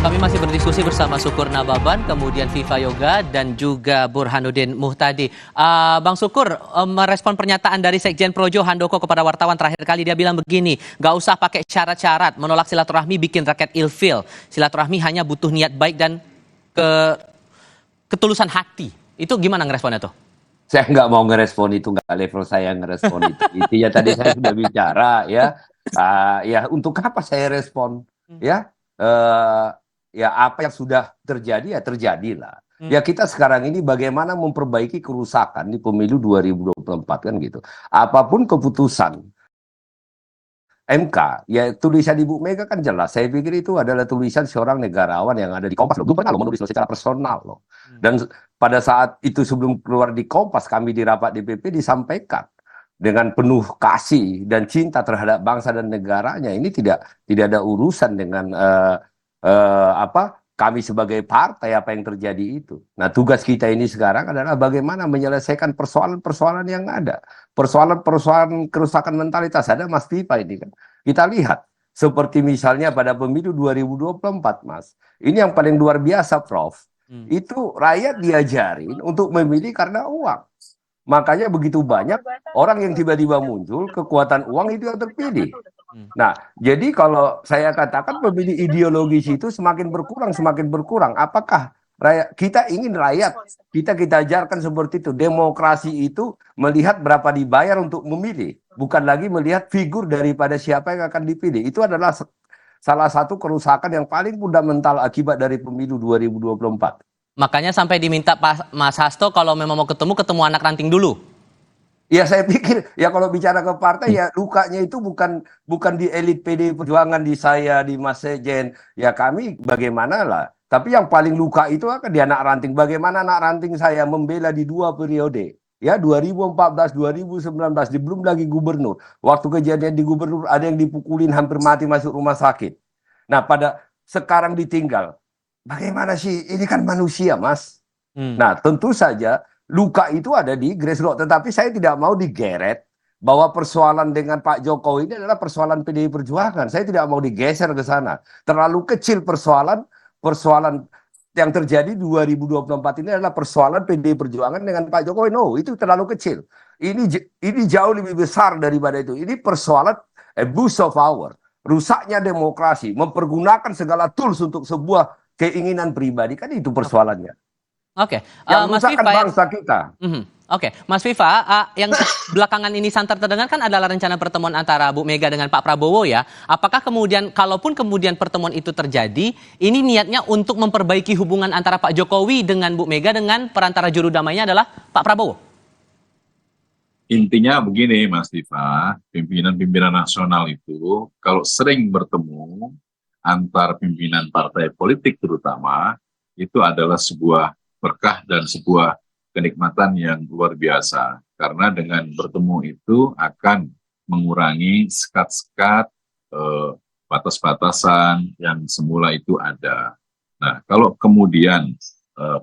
Kami masih berdiskusi bersama Sukur Nababan, kemudian Viva Yoga, dan juga Burhanuddin Muhtadi. Bang Sukur, merespon pernyataan dari Sekjen Projo Handoko kepada wartawan terakhir kali, dia bilang begini, gak usah pakai syarat-syarat, menolak silaturahmi bikin rakyat ilfil. Silaturahmi hanya butuh niat baik dan ketulusan hati. Itu gimana ngeresponnya tuh? Saya nggak mau ngerespon itu, nggak level saya ngerespon itu. Intinya tadi saya sudah bicara ya, ya untuk apa saya respon ya? Ya apa yang sudah terjadi ya terjadilah. Ya kita sekarang ini bagaimana memperbaiki kerusakan di pemilu 2024 kan gitu. Apapun keputusan MK, ya tulisan Ibu Mega kan jelas. Saya pikir itu adalah tulisan seorang negarawan yang ada di Kompas. Belum pernah lo menulis secara personal loh. Dan pada saat itu sebelum keluar di Kompas, kami di rapat DPP disampaikan dengan penuh kasih dan cinta terhadap bangsa dan negaranya. Ini tidak ada urusan dengan kami sebagai partai apa yang terjadi itu. Nah, tugas kita ini sekarang adalah bagaimana menyelesaikan persoalan-persoalan yang ada. Persoalan-persoalan kerusakan mentalitas ada, Mas Viva, ini kan. Kita lihat, seperti misalnya pada pemilu 2024, Mas. Ini yang paling luar biasa, Prof. Itu rakyat diajarin untuk memilih karena uang. Makanya begitu banyak orang yang tiba-tiba muncul, kekuatan uang itu yang terpilih. Nah, jadi kalau saya katakan pemilih ideologis itu semakin berkurang. Apakah kita ingin rakyat kita ajarkan seperti itu? Demokrasi itu melihat berapa dibayar untuk memilih, bukan lagi melihat figur daripada siapa yang akan dipilih. Itu adalah salah satu kerusakan yang paling fundamental akibat dari pemilu 2024. Makanya sampai diminta Pak Mas Hasto kalau memang mau ketemu anak ranting dulu. Ya saya pikir ya kalau bicara ke partai ya lukanya itu bukan di elit PD Perjuangan, di saya, di Mas Sekjen. Ya kami bagaimana lah. Tapi yang paling luka itu akan di anak ranting. Bagaimana anak ranting saya membela di 2 periode. Ya 2014, 2019, belum lagi gubernur. Waktu kejadian di gubernur ada yang dipukulin hampir mati masuk rumah sakit. Nah pada sekarang ditinggal. Bagaimana sih? Ini kan manusia, Mas. Nah tentu saja luka itu ada di grassroots, tetapi saya tidak mau digeret bahwa persoalan dengan Pak Jokowi ini adalah persoalan PDI Perjuangan. Saya tidak mau digeser ke sana. Terlalu kecil persoalan yang terjadi 2024 ini adalah persoalan PDI Perjuangan dengan Pak Jokowi. No, itu terlalu kecil. Ini jauh lebih besar daripada itu. Ini persoalan abuse of power, rusaknya demokrasi, mempergunakan segala tools untuk sebuah keinginan pribadi, kan itu persoalannya. Oke, Yang Mas merusakkan Viva, bangsa kita. Oke, Mas Viva, yang belakangan ini santer terdengar kan adalah rencana pertemuan antara Bu Mega dengan Pak Prabowo ya. Apakah kemudian, kalaupun kemudian pertemuan itu terjadi, ini niatnya untuk memperbaiki hubungan antara Pak Jokowi dengan Bu Mega dengan perantara juru damainya adalah Pak Prabowo? Intinya begini, Mas Viva, pimpinan-pimpinan nasional itu kalau sering bertemu antar pimpinan partai politik terutama, itu adalah sebuah berkah dan sebuah kenikmatan yang luar biasa. Karena dengan bertemu itu akan mengurangi sekat-sekat, batas-batasan yang semula itu ada. Nah, kalau kemudian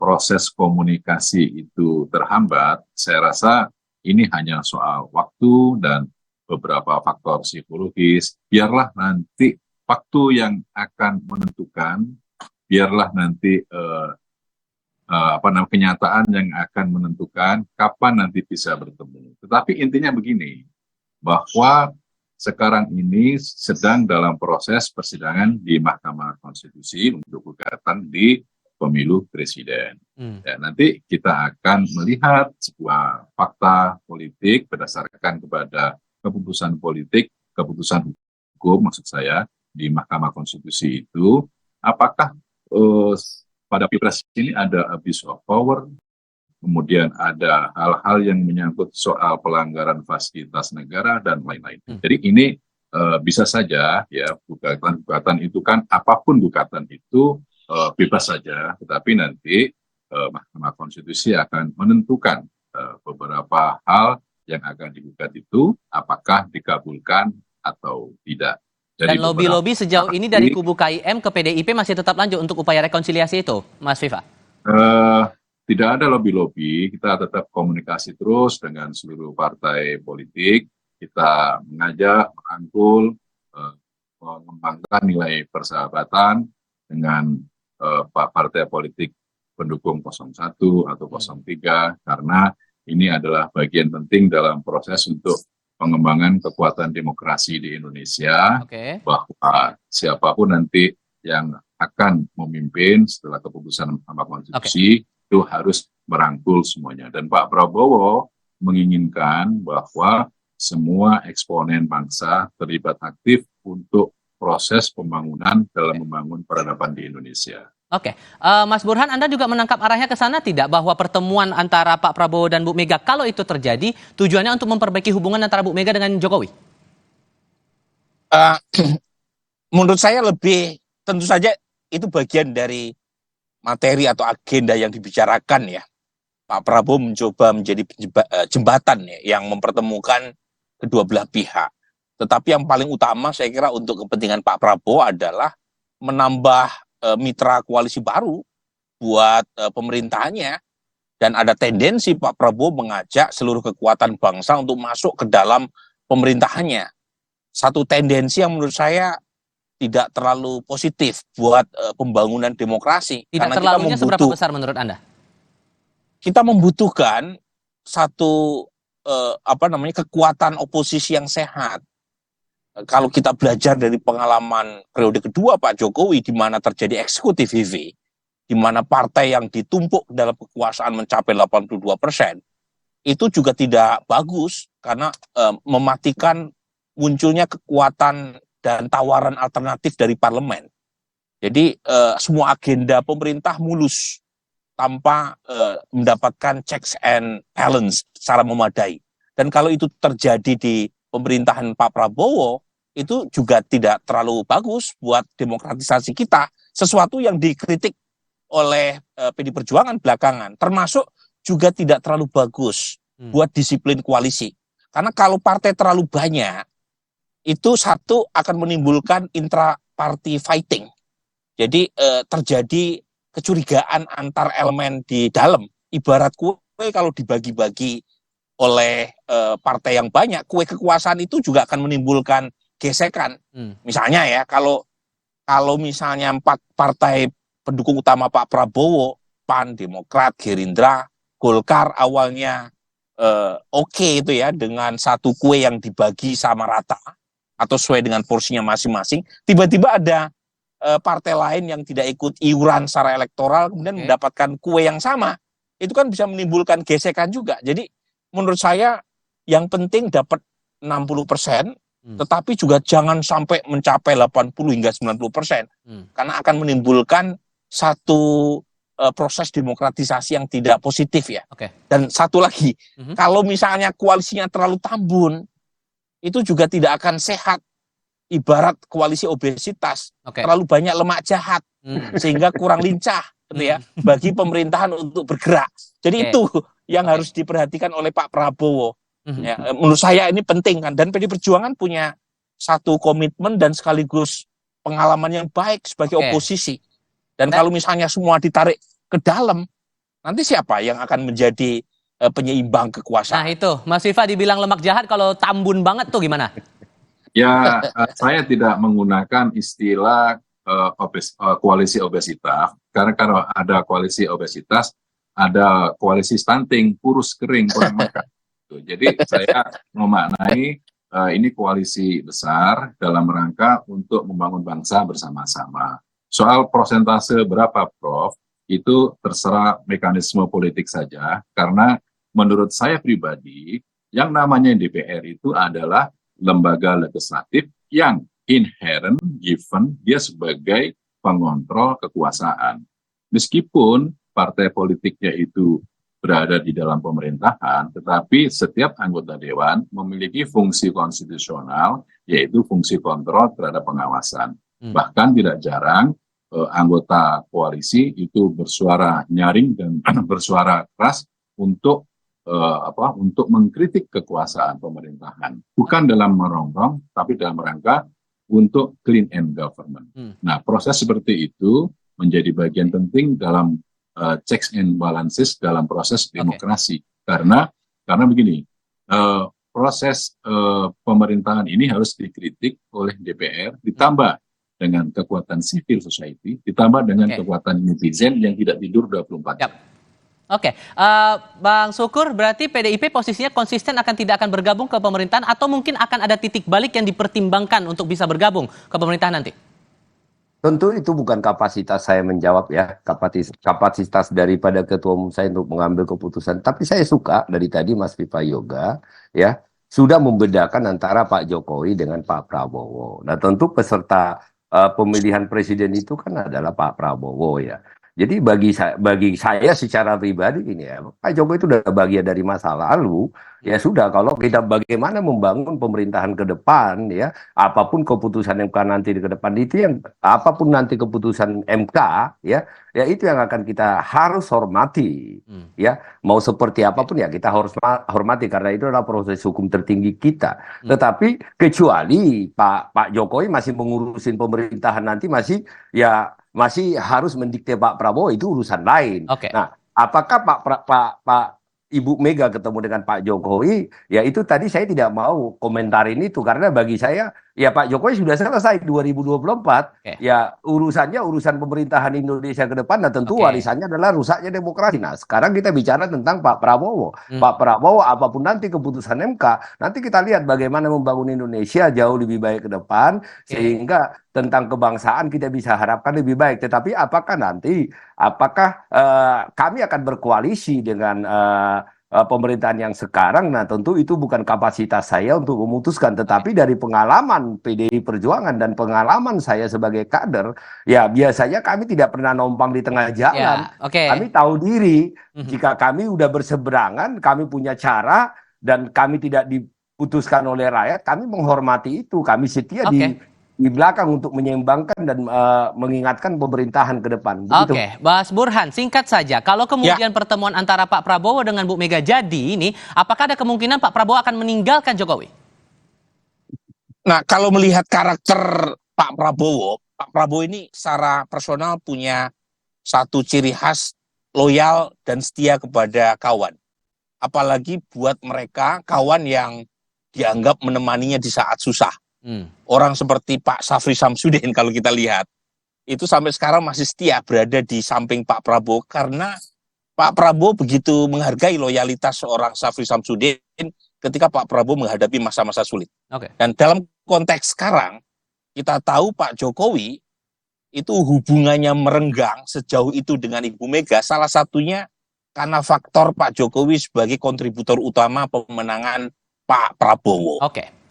proses komunikasi itu terhambat, saya rasa ini hanya soal waktu dan beberapa faktor psikologis. Biarlah nanti waktu yang akan menentukan, biarlah nanti kenyataan yang akan menentukan kapan nanti bisa bertemu. Tetapi intinya begini, bahwa sekarang ini sedang dalam proses persidangan di Mahkamah Konstitusi untuk gugatan di pemilu presiden. Ya, nanti kita akan melihat sebuah fakta politik berdasarkan kepada keputusan politik, keputusan hukum maksud saya di Mahkamah Konstitusi itu, apakah pada Pilpres ini ada abuse of power, kemudian ada hal-hal yang menyangkut soal pelanggaran fasilitas negara dan lain-lain. Jadi ini bisa saja ya gugatan itu kan apapun gugatan itu bebas saja, tetapi nanti Mahkamah Konstitusi akan menentukan beberapa hal yang akan digugat itu apakah dikabulkan atau tidak. Dan lobby-lobby sejauh ini dari kubu KIM ke PDIP masih tetap lanjut untuk upaya rekonsiliasi itu, Mas Viva? Tidak ada lobby-lobby, kita tetap komunikasi terus dengan seluruh partai politik. Kita mengajak, merangkul, mengembangkan nilai persahabatan, dengan partai politik pendukung 01 atau 03, karena ini adalah bagian penting dalam proses untuk pengembangan kekuatan demokrasi di Indonesia, Oke. bahwa siapapun nanti yang akan memimpin setelah keputusan Mahkamah Konstitusi itu harus merangkul semuanya. Dan Pak Prabowo menginginkan bahwa semua eksponen bangsa terlibat aktif untuk proses pembangunan dalam membangun peradaban di Indonesia. Oke, Mas Burhan, Anda juga menangkap arahnya ke sana tidak, bahwa pertemuan antara Pak Prabowo dan Bu Mega, kalau itu terjadi, tujuannya untuk memperbaiki hubungan antara Bu Mega dengan Jokowi? Menurut saya lebih, tentu saja itu bagian dari materi atau agenda yang dibicarakan ya. Pak Prabowo mencoba menjadi jembatan ya, yang mempertemukan kedua belah pihak. Tetapi yang paling utama saya kira untuk kepentingan Pak Prabowo adalah menambah mitra koalisi baru buat pemerintahannya, dan ada tendensi Pak Prabowo mengajak seluruh kekuatan bangsa untuk masuk ke dalam pemerintahannya. Satu tendensi yang menurut saya tidak terlalu positif buat pembangunan demokrasi. Tidak karena terlalunya seberapa besar menurut Anda? Kita membutuhkan satu kekuatan oposisi yang sehat. Kalau kita belajar dari pengalaman periode kedua Pak Jokowi, di mana terjadi eksekutif heavy, di mana partai yang ditumpuk dalam kekuasaan mencapai 82%, itu juga tidak bagus karena mematikan munculnya kekuatan dan tawaran alternatif dari parlemen. Jadi semua agenda pemerintah mulus tanpa mendapatkan checks and balance secara memadai. Dan kalau itu terjadi di pemerintahan Pak Prabowo, itu juga tidak terlalu bagus buat demokratisasi kita. Sesuatu yang dikritik oleh PD Perjuangan belakangan, termasuk juga tidak terlalu bagus buat disiplin koalisi. Karena kalau partai terlalu banyak, itu satu akan menimbulkan intra-party fighting. Jadi terjadi kecurigaan antar elemen di dalam. Ibarat kue kalau dibagi-bagi oleh partai yang banyak, kue kekuasaan itu juga akan menimbulkan gesekan. Misalnya ya, kalau misalnya 4 partai pendukung utama Pak Prabowo, PAN, Demokrat, Gerindra, Golkar awalnya oke itu ya, dengan satu kue yang dibagi sama rata atau sesuai dengan porsinya masing-masing, tiba-tiba ada partai lain yang tidak ikut iuran secara elektoral kemudian mendapatkan kue yang sama, itu kan bisa menimbulkan gesekan juga. Jadi menurut saya yang penting dapat 60%, tetapi juga jangan sampai mencapai 80 hingga 90%, karena akan menimbulkan satu proses demokratisasi yang tidak positif ya. Dan satu lagi, kalau misalnya koalisinya terlalu tambun, itu juga tidak akan sehat. Ibarat koalisi obesitas, terlalu banyak lemak jahat, sehingga kurang lincah gitu ya, bagi pemerintahan untuk bergerak. Jadi itu yang harus diperhatikan oleh Pak Prabowo. Ya, menurut saya ini penting kan, dan PD Perjuangan punya satu komitmen dan sekaligus pengalaman yang baik sebagai oposisi. Dan kalau misalnya semua ditarik ke dalam, nanti siapa yang akan menjadi penyeimbang kekuasaan? Nah itu, Mas Viva dibilang lemak jahat, kalau tambun banget tuh gimana? Ya, saya tidak menggunakan istilah koalisi obesitas, karena kalau ada koalisi obesitas, ada koalisi stunting, kurus kering, kurang makan. Jadi saya memaknai ini koalisi besar dalam rangka untuk membangun bangsa bersama-sama. Soal persentase berapa, Prof, itu terserah mekanisme politik saja, karena menurut saya pribadi, yang namanya DPR itu adalah lembaga legislatif yang inherent, given, dia sebagai pengontrol kekuasaan. Meskipun partai politiknya itu berada di dalam pemerintahan, tetapi setiap anggota dewan memiliki fungsi konstitusional, yaitu fungsi kontrol terhadap pengawasan. Bahkan tidak jarang anggota koalisi itu bersuara nyaring dan bersuara keras untuk untuk mengkritik kekuasaan pemerintahan, bukan dalam merongrong, tapi dalam rangka untuk clean and government. Nah, proses seperti itu menjadi bagian penting dalam checks and balances dalam proses demokrasi. Karena begini, proses pemerintahan ini harus dikritik oleh DPR, ditambah dengan kekuatan civil society, ditambah dengan Oke. kekuatan netizen yang tidak tidur 24 jam. Yap. Oke, Bang Sukur, berarti PDIP posisinya konsisten tidak akan bergabung ke pemerintahan atau mungkin akan ada titik balik yang dipertimbangkan untuk bisa bergabung ke pemerintahan nanti? Tentu itu bukan kapasitas saya menjawab ya, kapasitas daripada ketua umum saya untuk mengambil keputusan. Tapi saya suka dari tadi Mas Viva Yoga ya sudah membedakan antara Pak Jokowi dengan Pak Prabowo. Nah tentu peserta pemilihan presiden itu kan adalah Pak Prabowo ya. Jadi bagi saya secara pribadi ini ya, Pak Jokowi itu udah bagian dari masa lalu. Ya sudah, kalau kita bagaimana membangun pemerintahan ke depan ya, apapun keputusan MK nanti ke depan itu yang apapun nanti keputusan MK ya, ya itu yang akan kita harus hormati. Ya, mau seperti apapun ya kita harus hormati karena itu adalah proses hukum tertinggi kita. Tetapi kecuali Pak Jokowi masih mengurusin pemerintahan nanti masih harus mendikte Pak Prabowo, itu urusan lain. Oke. Nah, apakah Pak Ibu Mega ketemu dengan Pak Jokowi, ya itu tadi saya tidak mau komentarin itu karena bagi saya ya Pak Jokowi sudah selesai 2024. Oke. Ya urusannya urusan pemerintahan Indonesia ke depan, nah tentu Oke. warisannya adalah rusaknya demokrasi. Nah, sekarang kita bicara tentang Pak Prabowo. Pak Prabowo apapun nanti keputusan MK, nanti kita lihat bagaimana membangun Indonesia jauh lebih baik ke depan sehingga tentang kebangsaan kita bisa harapkan lebih baik. Tetapi apakah kami akan berkoalisi dengan pemerintahan yang sekarang? Nah tentu itu bukan kapasitas saya untuk memutuskan, tetapi dari pengalaman PDI Perjuangan dan pengalaman saya sebagai kader, ya biasanya kami tidak pernah numpang di tengah jalan. Ya, oke. Kami tahu diri jika kami udah berseberangan, kami punya cara dan kami tidak diputuskan oleh rakyat, kami menghormati itu, kami setia di belakang untuk menyeimbangkan dan mengingatkan pemerintahan ke depan. Begitu. Oke, Mas Burhan, singkat saja. Kalau kemudian pertemuan antara Pak Prabowo dengan Bu Mega jadi ini, apakah ada kemungkinan Pak Prabowo akan meninggalkan Jokowi? Nah, kalau melihat karakter Pak Prabowo ini secara personal punya satu ciri khas loyal dan setia kepada kawan. Apalagi buat mereka kawan yang dianggap menemaninya di saat susah. Orang seperti Pak Syafri Samsudin kalau kita lihat, itu sampai sekarang masih setia berada di samping Pak Prabowo karena Pak Prabowo begitu menghargai loyalitas seorang Syafri Samsudin ketika Pak Prabowo menghadapi masa-masa sulit. Dan dalam konteks sekarang, kita tahu Pak Jokowi itu hubungannya merenggang sejauh itu dengan Ibu Mega, salah satunya karena faktor Pak Jokowi sebagai kontributor utama pemenangan Pak Prabowo.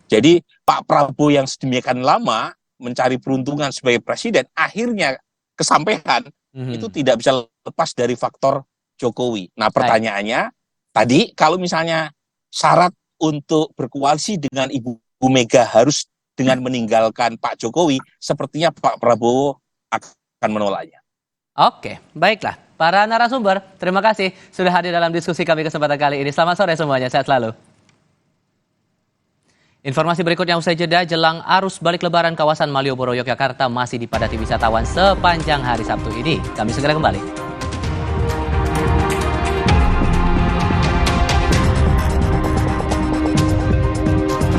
Jadi Pak Prabowo yang sedemikian lama mencari peruntungan sebagai presiden, akhirnya kesampaian itu tidak bisa lepas dari faktor Jokowi. Nah pertanyaannya tadi, kalau misalnya syarat untuk berkoalisi dengan Ibu Mega harus dengan meninggalkan Pak Jokowi, sepertinya Pak Prabowo akan menolaknya. Oke, baiklah. Para narasumber, terima kasih sudah hadir dalam diskusi kami kesempatan kali ini. Selamat sore semuanya, sehat selalu. Informasi berikutnya usai jeda, jelang arus balik lebaran kawasan Malioboro, Yogyakarta masih dipadati wisatawan sepanjang hari Sabtu ini. Kami segera kembali.